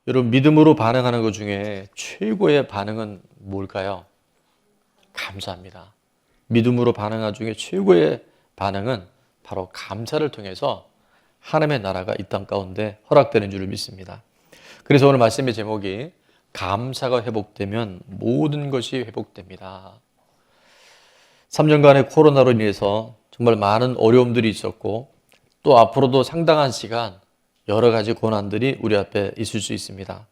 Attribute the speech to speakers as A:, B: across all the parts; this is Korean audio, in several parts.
A: 여러분, 믿음으로 반응하는 것 중에 최고의 반응은 뭘까요? 감사합니다. 믿음으로 반응하는 중에 최고의 반응은 바로 감사를 통해서 하나님의 나라가 이 땅 가운데 허락되는 줄을 믿습니다. 그래서 오늘 말씀의 제목이 감사가 회복되면 모든 것이 회복됩니다. 3년간의 코로나로 인해서 정말 많은 어려움들이 있었고 또 앞으로도 상당한 시간 여러 가지 고난들이 우리 앞에 있을 수 있습니다.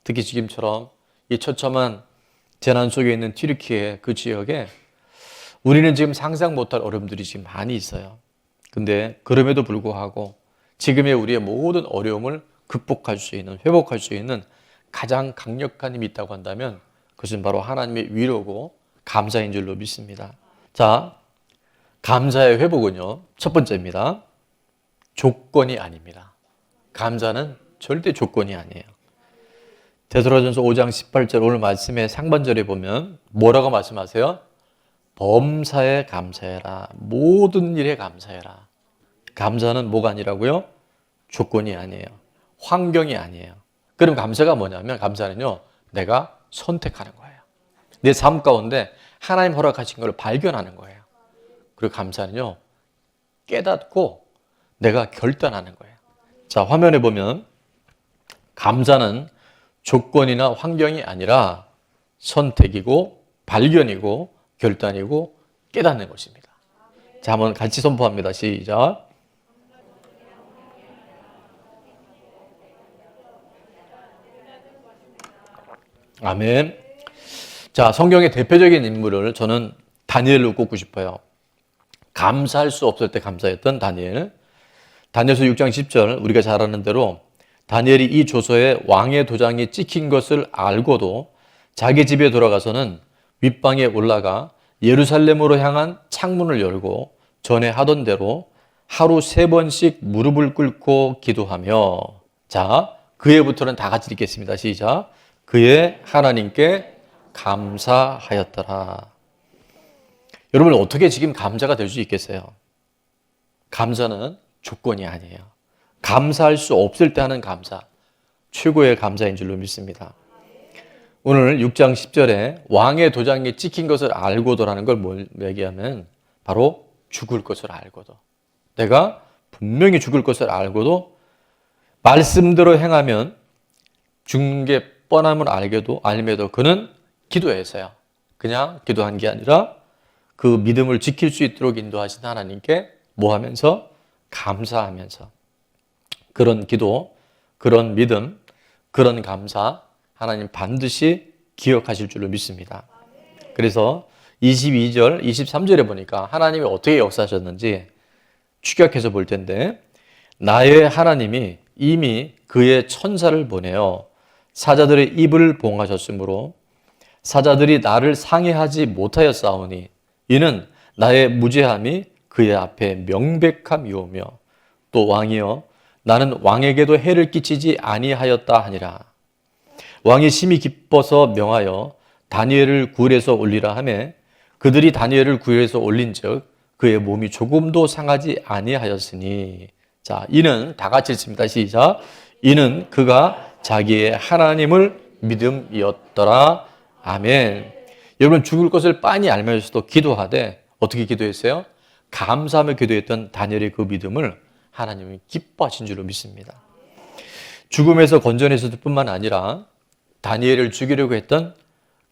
A: 특히 지금처럼 이 처참한 재난 속에 있는 튀르키예 그 지역에 우리는 지금 상상 못할 어려움들이 지금 많이 있어요. 근데 그럼에도 불구하고 지금의 우리의 모든 어려움을 극복할 수 있는, 회복할 수 있는 가장 강력한 힘이 있다고 한다면 그것은 바로 하나님의 위로고 감사인 줄로 믿습니다. 자, 감사의 회복은요, 첫 번째입니다. 조건이 아닙니다. 감사는 절대 조건이 아니에요. 데살로니가전서 5장 18절 오늘 말씀의 상반절에 보면 뭐라고 말씀하세요? 범사에 감사해라. 모든 일에 감사해라. 감사는 뭐가 아니라고요? 조건이 아니에요. 환경이 아니에요. 그럼 감사가 뭐냐면 감사는요, 내가 선택하는 거예요. 내 삶 가운데 하나님 허락하신 걸 발견하는 거예요. 그리고 감사는요, 깨닫고 내가 결단하는 거예요. 자, 화면에 보면 감사는 조건이나 환경이 아니라 선택이고 발견이고 결단이고 깨닫는 것입니다. 자, 한번 같이 선포합니다. 시작. 아멘. 자, 성경의 대표적인 인물을 저는 다니엘로 꼽고 싶어요. 감사할 수 없을 때 감사했던 다니엘. 다니엘서 6장 10절 우리가 잘 아는 대로 다니엘이 이 조서에 왕의 도장이 찍힌 것을 알고도 자기 집에 돌아가서는 윗방에 올라가 예루살렘으로 향한 창문을 열고 전에 하던 대로 하루 3번씩 무릎을 꿇고 기도하며, 자, 그해부터는 다 같이 읽겠습니다. 시작. 그의 하나님께 감사하였더라. 여러분, 어떻게 지금 감사가 될 수 있겠어요? 감사는 조건이 아니에요. 감사할 수 없을 때 하는 감사, 최고의 감사인 줄로 믿습니다. 오늘 6장 10절에 왕의 도장에 찍힌 것을 알고도라는 걸 뭘 얘기하면 바로 죽을 것을 알고도, 내가 분명히 죽을 것을 알고도 말씀대로 행하면 죽는 게 뻔함을 알매도 그는 기도했어요. 그냥 기도한 게 아니라 그 믿음을 지킬 수 있도록 인도하신 하나님께 뭐 하면서? 감사하면서. 그런 기도, 그런 믿음, 그런 감사 하나님 반드시 기억하실 줄로 믿습니다. 그래서 22절, 23절에 보니까 하나님이 어떻게 역사하셨는지 추격해서 볼 텐데, 나의 하나님이 이미 그의 천사를 보내어 사자들의 입을 봉하셨으므로 사자들이 나를 상해하지 못하였사오니 이는 나의 무죄함이 그의 앞에 명백함이오며 또 왕이여 나는 왕에게도 해를 끼치지 아니하였다 하니라. 왕이 심히 기뻐서 명하여 다니엘을 굴에서 올리라 하며 그들이 다니엘을 굴에서 올린즉 그의 몸이 조금도 상하지 아니하였으니, 자, 이는 다 같이 읽습니다. 시작. 이는 그가 자기의 하나님을 믿음이었더라. 아멘. 여러분, 죽을 것을 빤히 알면서도 기도하되 어떻게 기도했어요? 감사하며 기도했던 다니엘의 그 믿음을 하나님이 기뻐하신 줄로 믿습니다. 죽음에서 건져냈을 뿐만 아니라 다니엘을 죽이려고 했던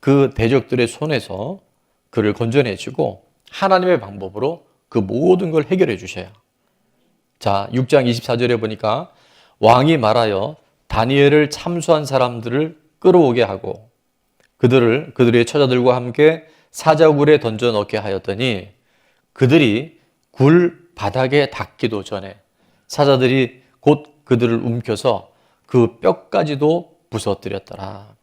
A: 그 대적들의 손에서 그를 건져내시고 하나님의 방법으로 그 모든 걸 해결해 주셔요. 자, 6장 24절에 보니까 왕이 말하여 다니엘을 참수한 사람들을 끌어오게 하고 그들의 처자들과 함께 사자굴에 던져 넣게 하였더니 그들이 굴 바닥에 닿기도 전에 사자들이 곧 그들을 움켜서 그 뼈까지도 부서뜨렸더라.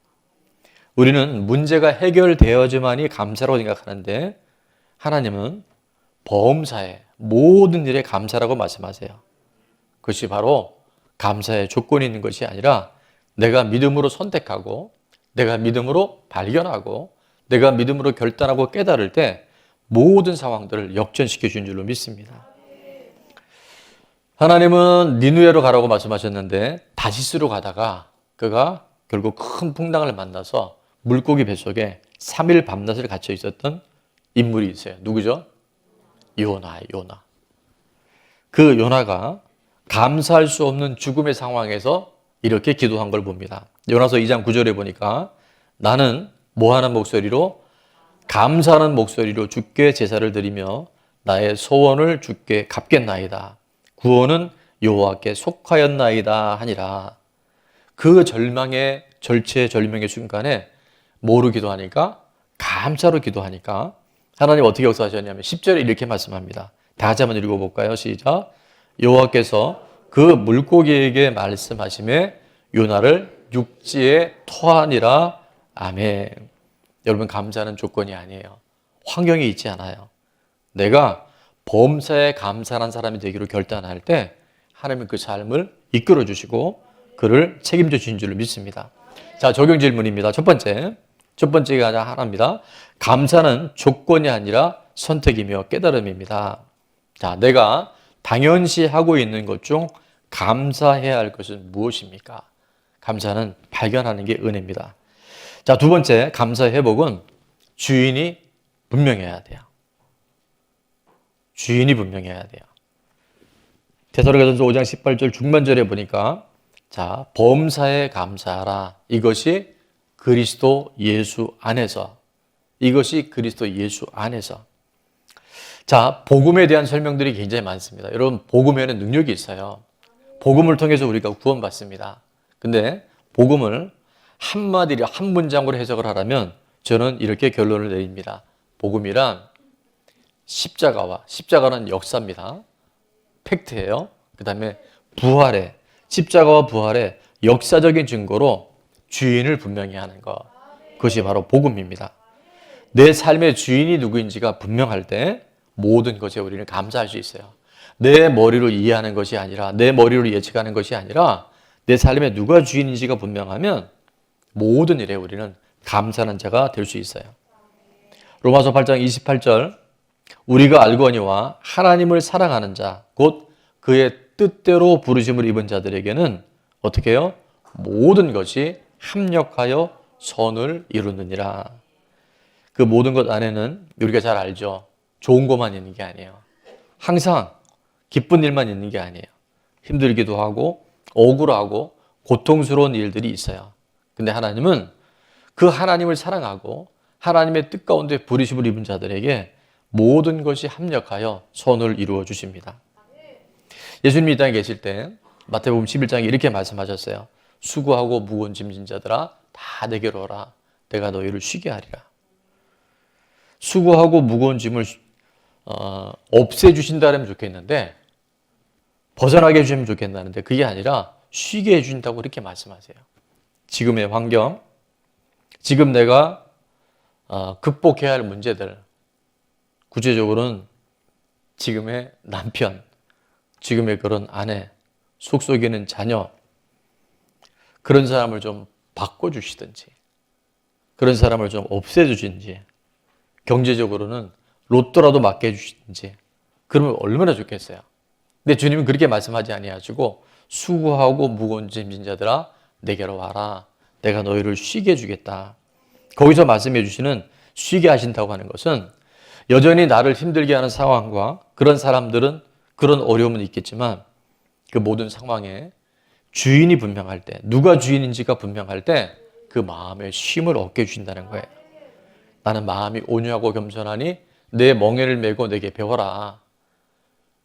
A: 우리는 문제가 해결되어야지만이 감사라고 생각하는데 하나님은 범사에 모든 일에 감사라고 말씀하세요. 그것이 바로 감사의 조건이 있는 것이 아니라 내가 믿음으로 선택하고 내가 믿음으로 발견하고 내가 믿음으로 결단하고 깨달을 때 모든 상황들을 역전시켜 준 줄로 믿습니다. 하나님은 니느웨로 가라고 말씀하셨는데 다시스로 가다가 그가 결국 큰 풍랑을 만나서 물고기 뱃속에 3일 밤낮을 갇혀 있었던 인물이 있어요. 누구죠? 요나. 그 요나가 감사할 수 없는 죽음의 상황에서 이렇게 기도한 걸 봅니다. 요나서 2장 9절에 보니까 나는 뭐하는 목소리로? 감사하는 목소리로 주께 제사를 드리며 나의 소원을 주께 갚겠나이다. 구원은 여호와께 속하였나이다 하니라. 그 절망의 절체절명의 순간에 뭐로 기도하니까? 감사로 기도하니까 하나님 어떻게 역사하셨냐면 10절에 이렇게 말씀합니다. 다 같이 한번 읽어볼까요? 시작. 여호와께서 그 물고기에게 말씀하심에 요나를 육지에 토하니라. 아멘. 여러분, 감사는 조건이 아니에요. 환경이 있지 않아요. 내가 범사에 감사한 사람이 되기로 결단할 때 하나님은 그 삶을 이끌어 주시고 그를 책임져 주신 줄로 믿습니다. 자, 적용 질문입니다. 첫 번째가 하나입니다. 감사는 조건이 아니라 선택이며 깨달음입니다. 자, 내가 당연시 하고 있는 것 중 감사해야 할 것은 무엇입니까? 감사는 발견하는 게 은혜입니다. 자, 두 번째 감사의 회복은 주인이 분명해야 돼요. 주인이 분명해야 돼요. 데살로니가전서 5장 18절 중반절에 보니까 자, 범사에 감사하라. 이것이 그리스도 예수 안에서. 이것이 그리스도 예수 안에서. 자, 복음에 대한 설명들이 굉장히 많습니다. 여러분, 복음에는 능력이 있어요. 복음을 통해서 우리가 구원받습니다. 근데 복음을 한마디로 한 문장으로 해석을 하라면 저는 이렇게 결론을 내립니다. 복음이란 십자가는 역사입니다. 팩트예요. 그 다음에 십자가와 부활의 역사적인 증거로 주인을 분명히 하는 것. 그것이 바로 복음입니다. 내 삶의 주인이 누구인지가 분명할 때 모든 것에 우리는 감사할 수 있어요. 내 머리로 이해하는 것이 아니라, 내 머리로 예측하는 것이 아니라 내 삶에 누가 주인인지가 분명하면 모든 일에 우리는 감사하는 자가 될 수 있어요. 로마서 8장 28절 우리가 알거니와 하나님을 사랑하는 자 곧 그의 뜻대로 부르심을 입은 자들에게는 어떻게 해요? 모든 것이 합력하여 선을 이루느니라. 그 모든 것 안에는 우리가 잘 알죠. 좋은 것만 있는 게 아니에요. 항상 기쁜 일만 있는 게 아니에요. 힘들기도 하고 억울하고 고통스러운 일들이 있어요. 근데 하나님은 그 하나님을 사랑하고 하나님의 뜻 가운데 부르심을 입은 자들에게 모든 것이 합력하여 선을 이루어 주십니다. 예수님이 이 땅에 계실 때 마태복음 11장에 이렇게 말씀하셨어요. 수고하고 무거운 짐진 자들아 다 내게로 오라. 내가 너희를 쉬게 하리라. 수고하고 무거운 짐을 없애주신다면 좋겠는데 벗어나게 해주시면 좋겠다는데 그게 아니라 쉬게 해준다고 이렇게 말씀하세요. 지금의 환경, 지금 내가 극복해야 할 문제들, 구체적으로는 지금의 남편, 지금의 그런 아내, 속속이는 자녀, 그런 사람을 좀 바꿔주시든지, 그런 사람을 좀 없애주시든지, 경제적으로는 로또라도 맡게 해주시든지, 그러면 얼마나 좋겠어요. 근데 주님은 그렇게 말씀하지 아니하시고 수고하고 무거운 짐진 자들아 내게로 와라. 내가 너희를 쉬게 해주겠다. 거기서 말씀해 주시는 쉬게 하신다고 하는 것은 여전히 나를 힘들게 하는 상황과 그런 사람들은 그런 어려움은 있겠지만 그 모든 상황에 주인이 분명할 때, 누가 주인인지가 분명할 때 그 마음에 쉼을 얻게 해주신다는 거예요. 나는 마음이 온유하고 겸손하니 내 멍에를 메고 내게 배워라.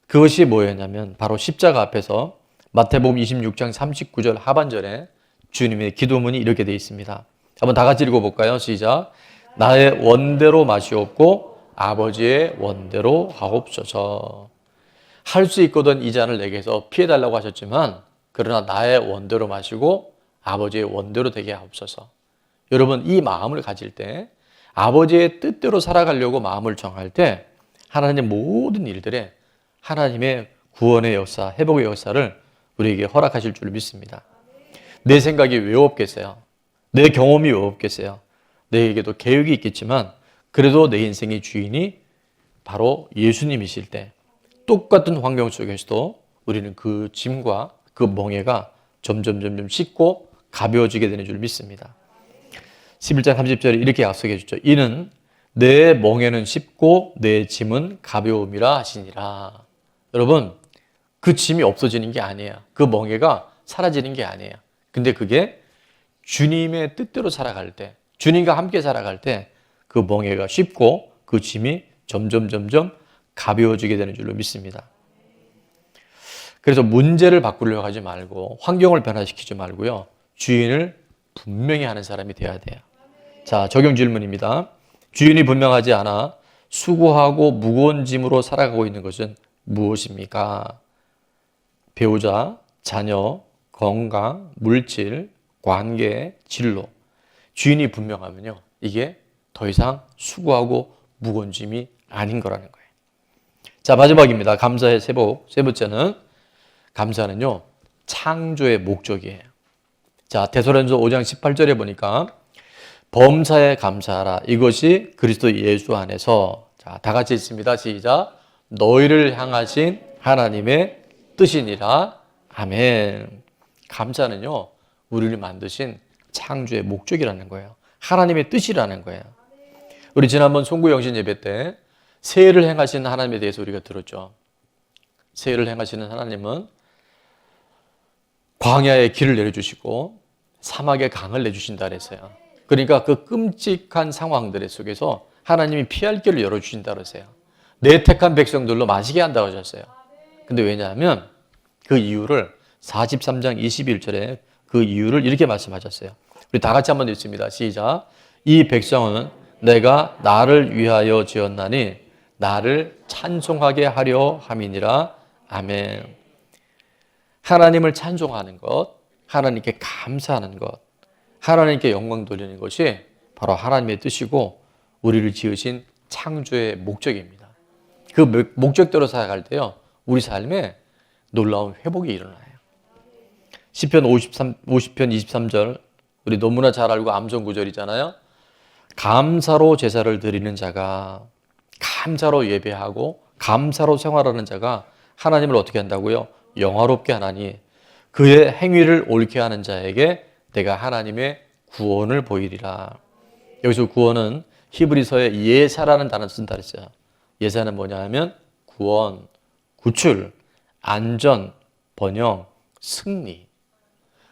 A: 그것이 뭐였냐면 바로 십자가 앞에서 마태복음 26장 39절 하반절에 주님의 기도문이 이렇게 되어 있습니다. 한번 다 같이 읽어볼까요? 시작. 나의 원대로 마시옵고 아버지의 원대로 하옵소서. 할 수 있거든 이 잔을 내게서 피해달라고 하셨지만 그러나 나의 원대로 마시고 아버지의 원대로 되게 하옵소서. 여러분 이 마음을 가질 때 아버지의 뜻대로 살아가려고 마음을 정할 때 하나님의 모든 일들에 하나님의 구원의 역사, 회복의 역사를 우리에게 허락하실 줄 믿습니다. 내 생각이 왜 없겠어요? 내 경험이 왜 없겠어요? 내게도 계획이 있겠지만 그래도 내 인생의 주인이 바로 예수님이실 때 똑같은 환경 속에서도 우리는 그 짐과 그 멍에가 점점 씻고 가벼워지게 되는 줄 믿습니다. 11장 30절에 이렇게 약속해 주죠. 이는 내 멍에는 쉽고 내 짐은 가벼움이라 하시니라. 여러분, 그 짐이 없어지는 게 아니에요. 그 멍에가 사라지는 게 아니에요. 근데 그게 주님의 뜻대로 살아갈 때, 주님과 함께 살아갈 때 그 멍에가 쉽고 그 짐이 점점 가벼워지게 되는 줄로 믿습니다. 그래서 문제를 바꾸려고 하지 말고 환경을 변화시키지 말고요. 주인을 분명히 하는 사람이 되어야 돼요. 자, 적용 질문입니다. 주인이 분명하지 않아 수고하고 무거운 짐으로 살아가고 있는 것은 무엇입니까? 배우자, 자녀, 건강, 물질, 관계, 진로. 주인이 분명하면요. 이게 더 이상 수고하고 무거운 짐이 아닌 거라는 거예요. 자, 마지막입니다. 감사의 세복. 세 번째는 감사는요. 창조의 목적이에요. 자, 데살로니가서 5장 18절에 보니까 범사에 감사하라. 이것이 그리스도 예수 안에서, 자, 다 같이 있습니다. 시작. 너희를 향하신 하나님의 뜻이니라. 아멘. 감사는요, 우리를 만드신 창조의 목적이라는 거예요. 하나님의 뜻이라는 거예요. 우리 지난번 송구영신 예배 때 세를 행하시는 하나님에 대해서 우리가 들었죠. 세를 행하시는 하나님은 광야에 길을 내려주시고 사막에 강을 내주신다 그랬어요. 그러니까 그 끔찍한 상황들 속에서 하나님이 피할 길을 열어주신다 그랬어요. 내 택한 백성들로 마시게 한다고 하셨어요. 근데 왜냐하면 그 이유를 43장 21절에 그 이유를 이렇게 말씀하셨어요. 우리 다 같이 한번 읽습니다. 시작. 이 백성은 내가 나를 위하여 지었나니 나를 찬송하게 하려 함이니라. 아멘. 하나님을 찬송하는 것, 하나님께 감사하는 것, 하나님께 영광 돌리는 것이 바로 하나님의 뜻이고 우리를 지으신 창조의 목적입니다. 그 목적대로 살아갈 때요, 우리 삶에 놀라운 회복이 일어나요. 시편 50편 23절, 우리 너무나 잘 알고 암송 구절이잖아요. 감사로 제사를 드리는 자가, 감사로 예배하고 감사로 생활하는 자가 하나님을 어떻게 한다고요? 영화롭게 하나니 그의 행위를 옳게 하는 자에게 내가 하나님의 구원을 보이리라. 여기서 구원은 히브리서에 예사라는 단어를 쓴다 그랬어요. 예사는 뭐냐 하면 구원, 구출, 안전, 번영, 승리.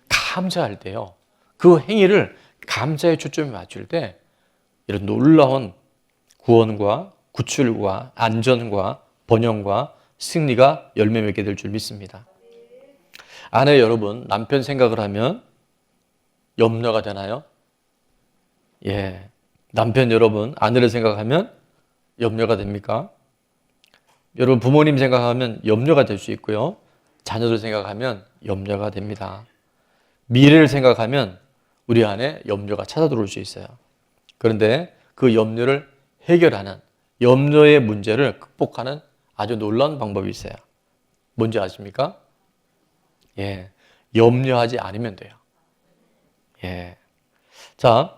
A: 감사할 때요, 그 행위를 감사의 초점에 맞출 때 이런 놀라운 구원과 구출과 안전과 번영과 승리가 열매 맺게 될 줄 믿습니다. 아내 여러분, 남편 생각을 하면 염려가 되나요? 예. 남편 여러분, 아내를 생각하면 염려가 됩니까? 여러분, 부모님 생각하면 염려가 될 수 있고요. 자녀들 생각하면 염려가 됩니다. 미래를 생각하면 우리 안에 염려가 찾아들어올 수 있어요. 그런데 그 염려를 해결하는, 염려의 문제를 극복하는 아주 놀라운 방법이 있어요. 뭔지 아십니까? 예, 염려하지 않으면 돼요. 예. 자,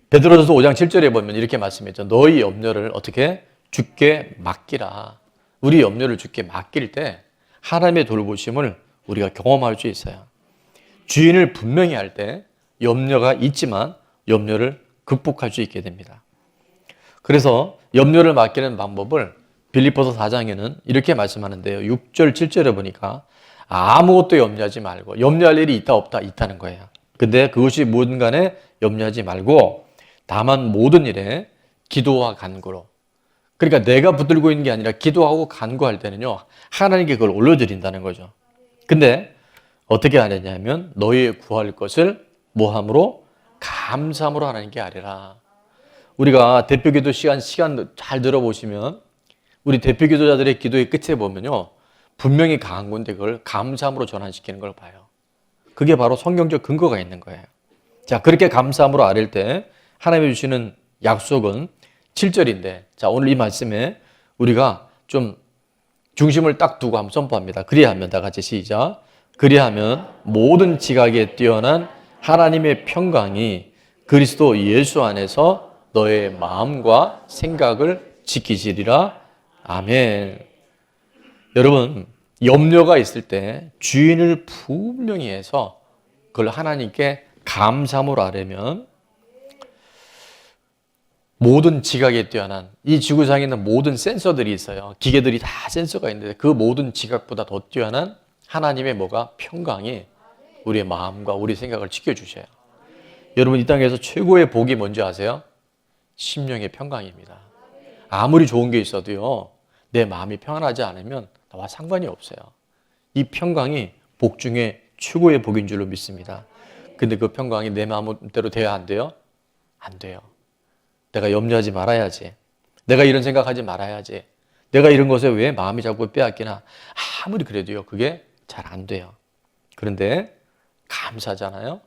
A: 베드로전서 5장 7절에 보면 이렇게 말씀했죠. 너희 염려를 어떻게? 주께 맡기라. 우리 염려를 주께 맡길 때 하나님의 돌보심을 우리가 경험할 수 있어요. 주인을 분명히 할 때 염려가 있지만 염려를 극복할 수 있게 됩니다. 그래서 염려를 맡기는 방법을 빌립보서 4장에는 이렇게 말씀하는데요. 6절, 7절에 보니까 아무것도 염려하지 말고, 염려할 일이 있다 없다 있다는 거예요. 근데 그것이 뭐든 간에 염려하지 말고 다만 모든 일에 기도와 간구로, 그러니까 내가 붙들고 있는 게 아니라 기도하고 간구할 때는요, 하나님께 그걸 올려드린다는 거죠. 근데 어떻게 하느냐면 너희 구할 것을 뭐함으로? 감사함으로 하나님께 아뢰라. 우리가 대표기도 시간 잘 들어보시면 우리 대표기도자들의 기도의 끝에 보면요, 분명히 강한 건데 그걸 감사함으로 전환시키는 걸 봐요. 그게 바로 성경적 근거가 있는 거예요. 자, 그렇게 감사함으로 아뢰일 때 하나님이 주시는 약속은 7절인데, 자, 오늘 이 말씀에 우리가 좀 중심을 딱 두고 한번 선포합니다. 그리하면, 다 같이 시작. 그리하면 모든 지각에 뛰어난 하나님의 평강이 그리스도 예수 안에서 너의 마음과 생각을 지키시리라. 아멘. 여러분, 염려가 있을 때 주인을 분명히 해서 그걸 하나님께 감사함으로 하려면 모든 지각에 뛰어난 이 지구상에 있는 모든 센서들이 있어요. 기계들이 다 센서가 있는데 그 모든 지각보다 더 뛰어난 하나님의 뭐가 평강이 우리의 마음과 우리 생각을 지켜주셔요. 여러분 이 땅에서 최고의 복이 뭔지 아세요? 심령의 평강입니다. 아무리 좋은 게 있어도요. 내 마음이 평안하지 않으면 나와 상관이 없어요. 이 평강이 복 중에 최고의 복인 줄로 믿습니다. 근데 그 평강이 내 마음대로 돼야 안 돼요? 안 돼요. 내가 염려하지 말아야지. 내가 이런 생각하지 말아야지. 내가 이런 것에 왜 마음이 자꾸 빼앗기나. 아무리 그래도요. 그게 잘 안 돼요. 그런데 감사잖아요.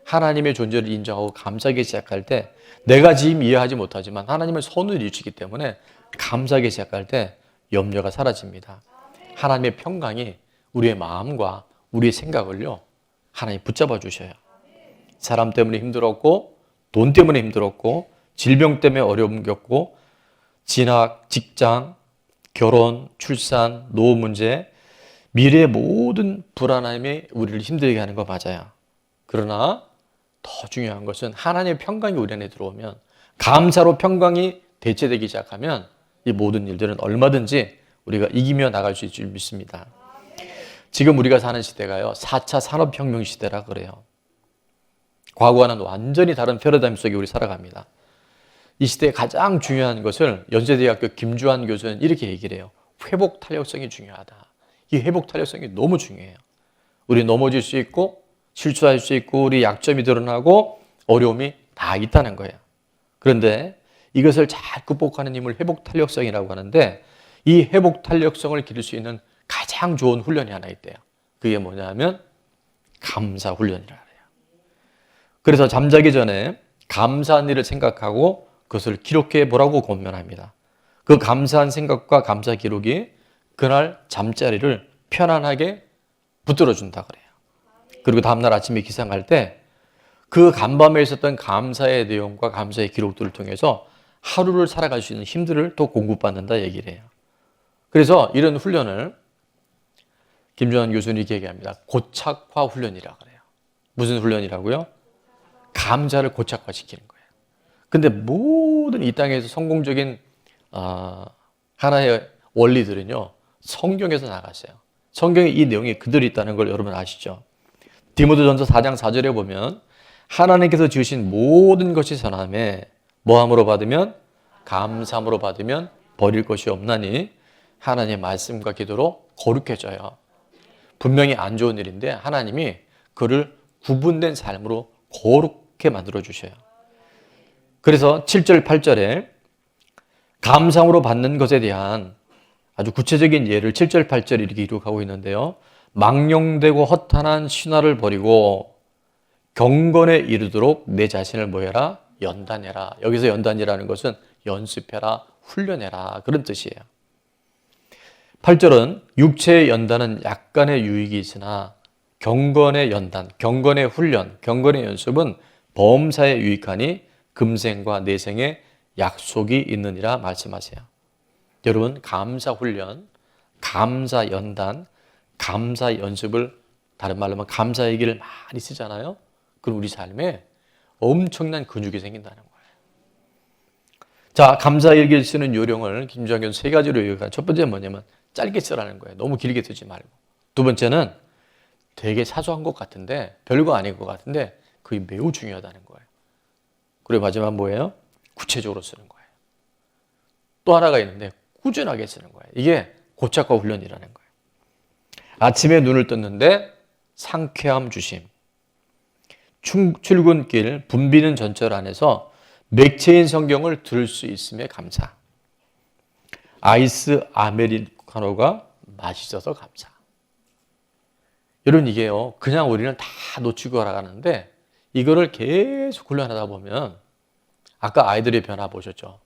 A: 하나님의 존재를 인정하고 감사하기 시작할 때 내가 지금 이해하지 못하지만 하나님의 손을 이루시기 때문에 감사하기 시작할 때 염려가 사라집니다. 하나님의 평강이 우리의 마음과 우리의 생각을요. 하나님 붙잡아 주셔요. 사람 때문에 힘들었고 돈 때문에 힘들었고 질병 때문에 어려움 겪고 진학, 직장, 결혼, 출산, 노후 문제 미래의 모든 불안함이 우리를 힘들게 하는 거 맞아요. 그러나 더 중요한 것은 하나님의 평강이 우리 안에 들어오면 감사로 평강이 대체되기 시작하면 이 모든 일들은 얼마든지 우리가 이기며 나갈 수 있을 줄 믿습니다. 지금 우리가 사는 시대가요. 4차 산업혁명 시대라 그래요. 과거와는 완전히 다른 패러다임 속에 우리 살아갑니다. 이 시대의 가장 중요한 것을 연세대학교 김주환 교수는 이렇게 얘기를 해요. 회복 탄력성이 중요하다. 이 회복 탄력성이 너무 중요해요. 우리 넘어질 수 있고 실수할 수 있고 우리 약점이 드러나고 어려움이 다 있다는 거예요. 그런데 이것을 잘 극복하는 힘을 회복 탄력성이라고 하는데 이 회복 탄력성을 기를 수 있는 가장 좋은 훈련이 하나 있대요. 그게 뭐냐면 감사 훈련이라 해요. 그래서 잠자기 전에 감사한 일을 생각하고 그것을 기록해 보라고 권면합니다. 그 감사한 생각과 감사 기록이 그날 잠자리를 편안하게 붙들어 준다 그래요. 그리고 다음날 아침에 기상할 때 그 간밤에 있었던 감사의 내용과 감사의 기록들을 통해서 하루를 살아갈 수 있는 힘들을 또 공급받는다 얘기를 해요. 그래서 이런 훈련을 김주환 교수는 이렇게 얘기합니다. 고착화 훈련이라고 그래요. 무슨 훈련이라고요? 감사를 고착화시키는 거예요. 근데 모든 이 땅에서 성공적인 하나의 원리들은요. 성경에서 나갔어요. 성경에 이 내용이 그대로 있다는 걸 여러분 아시죠? 디모데전서 4장 4절에 보면 하나님께서 지으신 모든 것이 선함에 뭐함으로 받으면 감사함으로 받으면 버릴 것이 없나니 하나님의 말씀과 기도로 거룩해져요. 분명히 안 좋은 일인데 하나님이 그를 구분된 삶으로 거룩해 만들어 주셔요. 그래서 7절 8절에 감사함으로 받는 것에 대한 아주 구체적인 예를 7절 8절 이렇게 기록하고 있는데요. 망령되고 허탄한 신화를 버리고 경건에 이르도록 내 자신을 뭐해라? 연단해라. 여기서 연단이라는 것은 연습해라, 훈련해라 그런 뜻이에요. 8절은 육체의 연단은 약간의 유익이 있으나 경건의 연단, 경건의 훈련, 경건의 연습은 범사에 유익하니 금생과 내생에 약속이 있느니라 말씀하세요. 여러분 감사 훈련, 감사 연단, 감사 연습을 다른 말로 하면 감사 얘기를 많이 쓰잖아요. 그럼 우리 삶에 엄청난 근육이 생긴다는 거예요. 자, 감사 일기를 쓰는 요령을 김주환 교수는 세 가지로 얘기해요. 첫 번째는 뭐냐면 짧게 쓰라는 거예요. 너무 길게 쓰지 말고. 두 번째는 되게 사소한 것 같은데 별거 아닌 것 같은데 그게 매우 중요하다는 거예요. 그리고 마지막 뭐예요? 구체적으로 쓰는 거예요. 또 하나가 있는데 꾸준하게 쓰는 거예요. 이게 고착화 훈련이라는 거예요. 아침에 눈을 떴는데 상쾌함 주심. 출근길 붐비는 전철 안에서 맥체인 성경을 들을 수 있음에 감사. 아이스 아메리카노가 맛있어서 감사. 여러분 이게요. 그냥 우리는 다 놓치고 살아가는데 이거를 계속 훈련하다 보면 아까 아이들의 변화 보셨죠?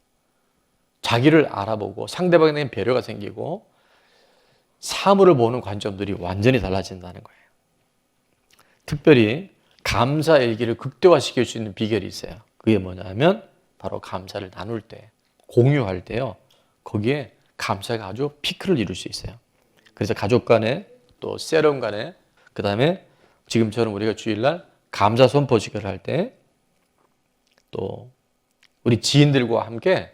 A: 자기를 알아보고 상대방에 대한 배려가 생기고 사물을 보는 관점들이 완전히 달라진다는 거예요. 특별히 감사 일기를 극대화시킬 수 있는 비결이 있어요. 그게 뭐냐면 바로 감사를 나눌 때, 공유할 때요. 거기에 감사가 아주 피크를 이룰 수 있어요. 그래서 가족 간에 또 세럼 간에 그 다음에 지금처럼 우리가 주일날 감사 선포식을 할 때 또 우리 지인들과 함께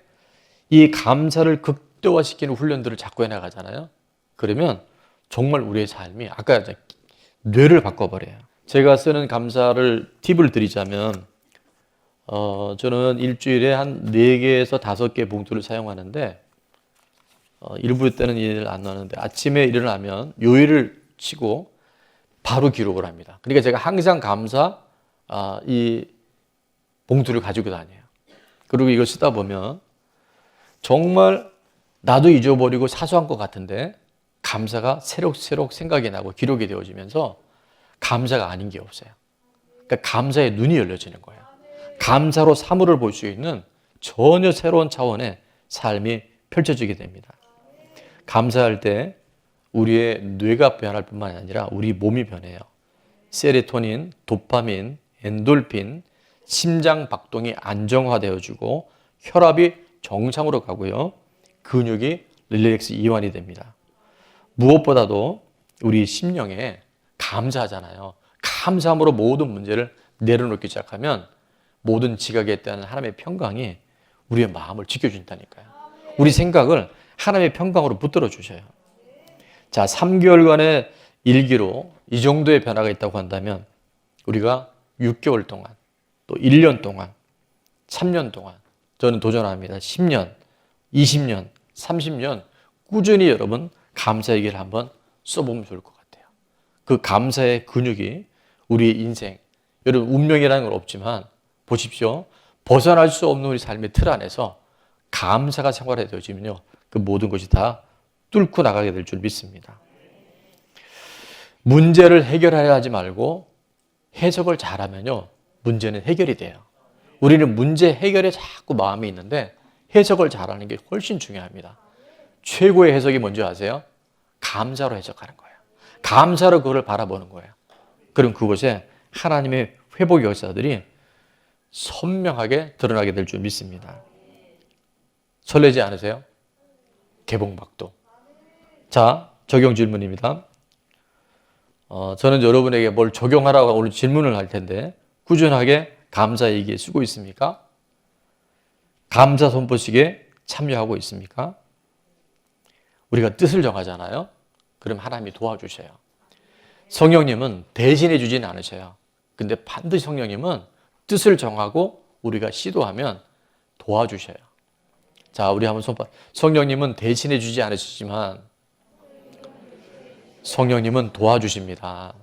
A: 이 감사를 극대화시키는 훈련들을 자꾸 해나가잖아요. 그러면 정말 우리의 삶이 아까 뇌를 바꿔버려요. 제가 쓰는 감사를 팁을 드리자면 저는 일주일에 한 4개에서 5개 봉투를 사용하는데 일부 때는 일을 안 하는데 아침에 일어나면 요일을 치고 바로 기록을 합니다. 그러니까 제가 항상 감사 이 봉투를 가지고 다녀요. 그리고 이걸 쓰다 보면 정말 나도 잊어버리고 사소한 것 같은데 감사가 새록새록 생각이 나고 기록이 되어지면서 감사가 아닌 게 없어요. 그러니까 감사의 눈이 열려지는 거예요. 감사로 사물을 볼 수 있는 전혀 새로운 차원의 삶이 펼쳐지게 됩니다. 감사할 때 우리의 뇌가 변할 뿐만 아니라 우리 몸이 변해요. 세로토닌, 도파민, 엔돌핀, 심장 박동이 안정화되어지고 혈압이 정상으로 가고요. 근육이 릴렉스 이완이 됩니다. 무엇보다도 우리 심령에 감사하잖아요. 감사함으로 모든 문제를 내려놓기 시작하면 모든 지각에 대한 하나님의 평강이 우리의 마음을 지켜준다니까요. 우리 생각을 하나님의 평강으로 붙들어 주셔요. 자, 3개월간의 일기로 이 정도의 변화가 있다고 한다면 우리가 6개월 동안 또 1년 동안 3년 동안 저는 도전합니다. 10년, 20년, 30년 꾸준히 여러분 감사 얘기를 한번 써보면 좋을 것 같아요. 그 감사의 근육이 우리의 인생, 여러분 운명이라는 건 없지만 보십시오. 벗어날 수 없는 우리 삶의 틀 안에서 감사가 생활이 되어지면요. 그 모든 것이 다 뚫고 나가게 될 줄 믿습니다. 문제를 해결해야 하지 말고 해석을 잘하면요. 문제는 해결이 돼요. 우리는 문제 해결에 자꾸 마음이 있는데 해석을 잘하는 게 훨씬 중요합니다. 최고의 해석이 뭔지 아세요? 감사로 해석하는 거예요. 감사로 그걸 바라보는 거예요. 그럼 그곳에 하나님의 회복의 역사들이 선명하게 드러나게 될 줄 믿습니다. 설레지 않으세요? 개봉박도. 자, 적용 질문입니다. 저는 여러분에게 뭘 적용하라고 오늘 질문을 할 텐데 꾸준하게 감사 얘기에 쓰고 있습니까? 감사 선포식에 참여하고 있습니까? 우리가 뜻을 정하잖아요. 그럼 하나님이 도와주셔요. 성령님은 대신해 주지는 않으셔요. 근데 반드시 성령님은 뜻을 정하고 우리가 시도하면 도와주셔요. 자, 우리 한번 손봐. 성령님은 대신해 주지 않으시지만 성령님은 도와주십니다.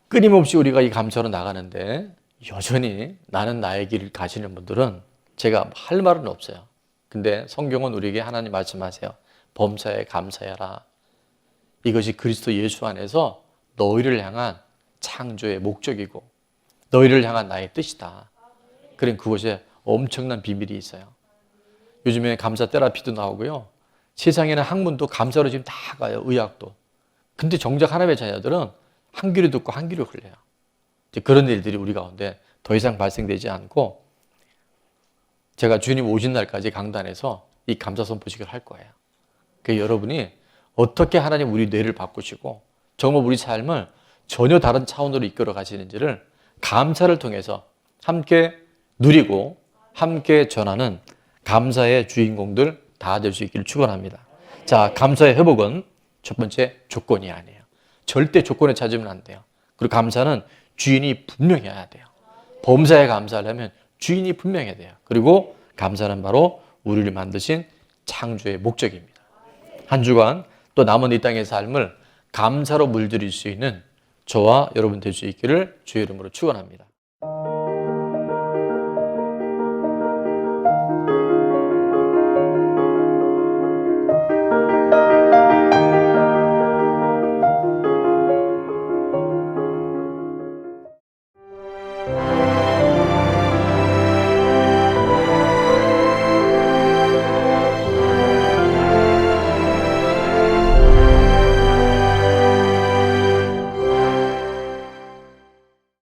A: 끊임없이 우리가 이 감사로 나가는데 여전히 나는 나의 길을 가시는 분들은 제가 할 말은 없어요. 근데 성경은 우리에게 하나님 말씀하세요. 범사에 감사해라. 이것이 그리스도 예수 안에서 너희를 향한 창조의 목적이고 너희를 향한 나의 뜻이다. 그럼 그것에 엄청난 비밀이 있어요. 요즘에 감사 테라피도 나오고요. 세상에는 학문도 감사로 지금 다 가요. 의학도. 근데 정작 하나님의 자녀들은 한 귀로 듣고 한 귀로 흘려요. 이제 그런 일들이 우리 가운데 더 이상 발생되지 않고 제가 주님 오신 날까지 강단에서 이 감사 선포식을 할 거예요. 그러니까 여러분이 어떻게 하나님 우리 뇌를 바꾸시고 정말 우리 삶을 전혀 다른 차원으로 이끌어 가시는지를 감사를 통해서 함께 누리고 함께 전하는 감사의 주인공들 다 될 수 있기를 축원합니다. 자, 감사의 회복은 첫 번째 조건이 아니에요. 절대 조건에 찾으면 안 돼요. 그리고 감사는 주인이 분명해야 돼요. 범사에 감사하려면 주인이 분명해야 돼요. 그리고 감사는 바로 우리를 만드신 창조의 목적입니다. 한 주간 또 남은 이 땅의 삶을 감사로 물들일 수 있는 저와 여러분 될 수 있기를 주의 이름으로 축원합니다.